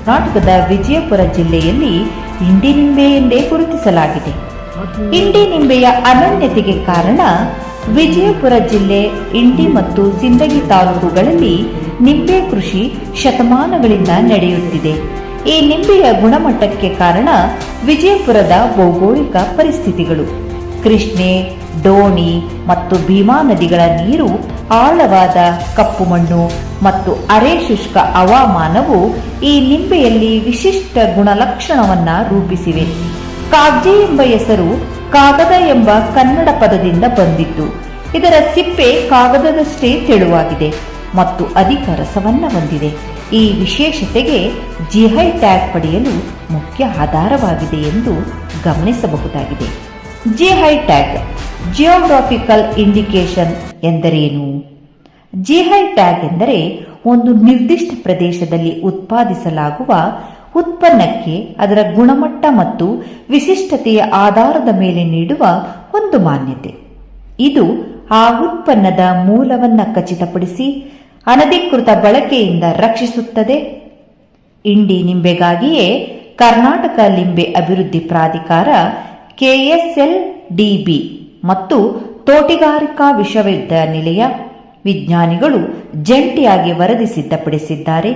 ಕರ್ನಾಟಕದ ವಿಜಯಪುರ ಜಿಲ್ಲೆಯಲ್ಲಿ ಇಂಡಿ ನಿಂಬೆ ಎಂದೇ ಗುರುತಿಸಲಾಗಿದೆ. ಇಂಡಿ ನಿಂಬೆಯ ಅನನ್ಯತೆಗೆ ಕಾರಣ ವಿಜಯಪುರ ಜಿಲ್ಲೆ ಇಂಡಿ ಮತ್ತು ಸಿಂದಗಿ ತಾಲೂಕುಗಳಲ್ಲಿ ನಿಂಬೆ ಕೃಷಿ ಶತಮಾನಗಳಿಂದ ನಡೆಯುತ್ತಿದೆ. ಈ ನಿಂಬೆಯ ಗುಣಮಟ್ಟಕ್ಕೆ ಕಾರಣ ವಿಜಯಪುರದ ಭೌಗೋಳಿಕ ಪರಿಸ್ಥಿತಿಗಳು. ಕೃಷ್ಣೆ, ಡೋಣಿ ಮತ್ತು ಭೀಮಾ ನದಿಗಳ ನೀರು, ಆಳವಾದ ಕಪ್ಪು ಮಣ್ಣು ಮತ್ತು ಅರೆ ಶುಷ್ಕ ಹವಾಮಾನವು ಈ ನಿಂಬೆಯಲ್ಲಿ ವಿಶಿಷ್ಟ ಗುಣಲಕ್ಷಣವನ್ನ ರೂಪಿಸಿವೆ. ಕಾಗ್ಜೆ ಎಂಬ ಹೆಸರು ಕಾಗದ ಎಂಬ ಕನ್ನಡ ಪದದಿಂದ ಬಂದಿದ್ದು, ಇದರ ಸಿಪ್ಪೆ ಕಾಗದದಷ್ಟೇ ತೆಳುವಾಗಿದೆ ಮತ್ತು ಅಧಿಕ ರಸವನ್ನ ಹೊಂದಿದೆ. ಈ ವಿಶೇಷತೆಗೆ ಜಿಐ ಟ್ಯಾಗ್ ಪಡೆಯಲು ಮುಖ್ಯ ಆಧಾರವಾಗಿದೆ ಎಂದು ಗಮನಿಸಬಹುದಾಗಿದೆ. ಜಿಐ ಟ್ಯಾಗ್, ಜಿಯೋಗ್ರಾಫಿಕಲ್ ಇಂಡಿಕೇಶನ್ ಎಂದರೇನು? ಜಿಐ ಟ್ಯಾಗ್ ಎಂದರೆ ಒಂದು ನಿರ್ದಿಷ್ಟ ಪ್ರದೇಶದಲ್ಲಿ ಉತ್ಪಾದಿಸಲಾಗುವ ಉತ್ಪನ್ನಕ್ಕೆ ಅದರ ಗುಣಮಟ್ಟ ಮತ್ತು ವಿಶಿಷ್ಟತೆಯ ಆಧಾರದ ಮೇಲೆ ನೀಡುವ ಒಂದು ಮಾನ್ಯತೆ. ಇದು ಆ ಉತ್ಪನ್ನದ ಮೂಲವನ್ನು ಖಚಿತಪಡಿಸಿ ಅನಧಿಕೃತ ಬಳಕೆಯಿಂದ ರಕ್ಷಿಸುತ್ತದೆ. ಇಂಡಿ ನಿಂಬೆಗಾಗಿಯೇ ಕರ್ನಾಟಕ ಲಿಂಬೆ ಅಭಿವೃದ್ಧಿ ಪ್ರಾಧಿಕಾರ, KSLDB ಮತ್ತು ತೋಟಗಾರಿಕಾ ವಿಶ್ವವಿದ್ಯಾನಿಲಯ ವಿಜ್ಞಾನಿಗಳು ಜಂಟಿಯಾಗಿ ವರದಿ ಸಿದ್ಧಪಡಿಸಿದ್ದಾರೆ.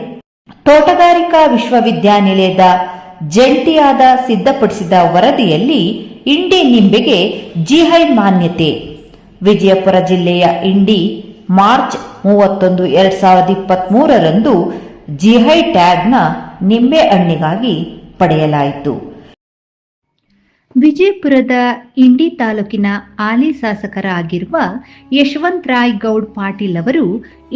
ತೋಟಗಾರಿಕಾ ವಿಶ್ವವಿದ್ಯಾನಿಲಯದ ಜಂಟಿಯಾದ ಸಿದ್ಧಪಡಿಸಿದ ವರದಿಯಲ್ಲಿ ಇಂಡಿ ನಿಂಬೆಗೆ ಜಿಐ ಮಾನ್ಯತೆ. ವಿಜಯಪುರ ಜಿಲ್ಲೆಯ ಇಂಡಿ ಮಾರ್ಚ್ 31, 2023ರಂದು ಜಿಐ ಟ್ಯಾಗ್ನ ನಿಂಬೆ ಹಣ್ಣಿಗಾಗಿ ಪಡೆಯಲಾಯಿತು. ವಿಜಯಪುರದ ಇಂಡಿ ತಾಲೂಕಿನ ಹಾಲಿ ಶಾಸಕರಾಗಿರುವ ಯಶವಂತರಾಯ್ ಗೌಡ್ ಪಾಟೀಲ್ ಅವರು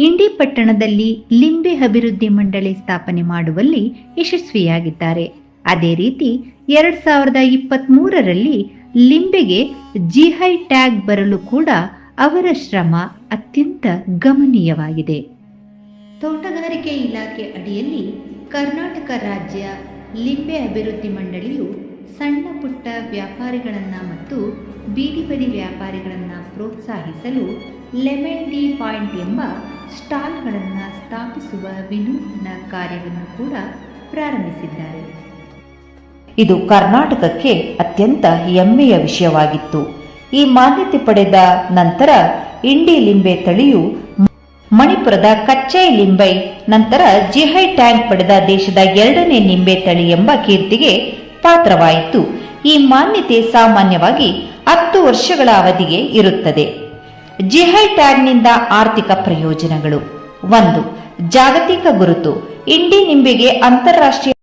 ಇಂಡಿ ಪಟ್ಟಣದಲ್ಲಿ ಲಿಂಬೆ ಅಭಿವೃದ್ಧಿ ಮಂಡಳಿ ಸ್ಥಾಪನೆ ಮಾಡುವಲ್ಲಿ ಯಶಸ್ವಿಯಾಗಿದ್ದಾರೆ. ಅದೇ ರೀತಿ 2023ರಲ್ಲಿ ಲಿಂಬೆಗೆ ಜಿಐ ಟ್ಯಾಗ್ ಬರಲು ಕೂಡ ಅವರ ಶ್ರಮ ಅತ್ಯಂತ ಗಮನೀಯವಾಗಿದೆ. ತೋಟಗಾರಿಕೆ ಇಲಾಖೆ ಅಡಿಯಲ್ಲಿ ಕರ್ನಾಟಕ ರಾಜ್ಯ ಲಿಂಬೆ ಅಭಿವೃದ್ಧಿ ಮಂಡಳಿಯು ಸಣ್ಣ ಪುಟ್ಟ ವ್ಯಾಪಾರಿಗಳನ್ನು ಮತ್ತು ಬೀದಿ ಬದಿ ವ್ಯಾಪಾರಿಗಳನ್ನು ಪ್ರೋತ್ಸಾಹಿಸಲು ಲೆಮನ್ ಟೀ ಪಾಯಿಂಟ್ ಎಂಬ ಸ್ಟಾಲ್ಗಳನ್ನು ಸ್ಥಾಪಿಸುವ ವಿನೂತನ ಕಾರ್ಯವನ್ನು ಕೂಡ ಪ್ರಾರಂಭಿಸಿದ್ದಾರೆ. ಇದು ಕರ್ನಾಟಕಕ್ಕೆ ಅತ್ಯಂತ ಹೆಮ್ಮೆಯ ವಿಷಯವಾಗಿತ್ತು. ಈ ಮಾನ್ಯತೆ ಪಡೆದ ನಂತರ ಇಂಡಿ ಲಿಂಬೆ ತಳಿಯು ಮಣಿಪುರದ ಕಚ್ಚೈ ಲಿಂಬೈ ನಂತರ ಜಿಐ ಟ್ಯಾಗ್ ಪಡೆದ ದೇಶದ 2ನೇ ನಿಂಬೆ ತಳಿ ಎಂಬ ಕೀರ್ತಿಗೆ ಪಾತ್ರವಾಯಿತು. ಈ ಮಾನ್ಯತೆ ಸಾಮಾನ್ಯವಾಗಿ 10 ವರ್ಷಗಳ ಅವಧಿಗೆ ಇರುತ್ತದೆ. ಜಿಐ ಟ್ಯಾಗ್ನಿಂದ ಆರ್ಥಿಕ ಪ್ರಯೋಜನಗಳು: 1. ಜಾಗತಿಕ ಗುರುತು. ಇಂಡಿ ನಿಂಬೆಗೆ ಅಂತಾರಾಷ್ಟ್ರೀಯ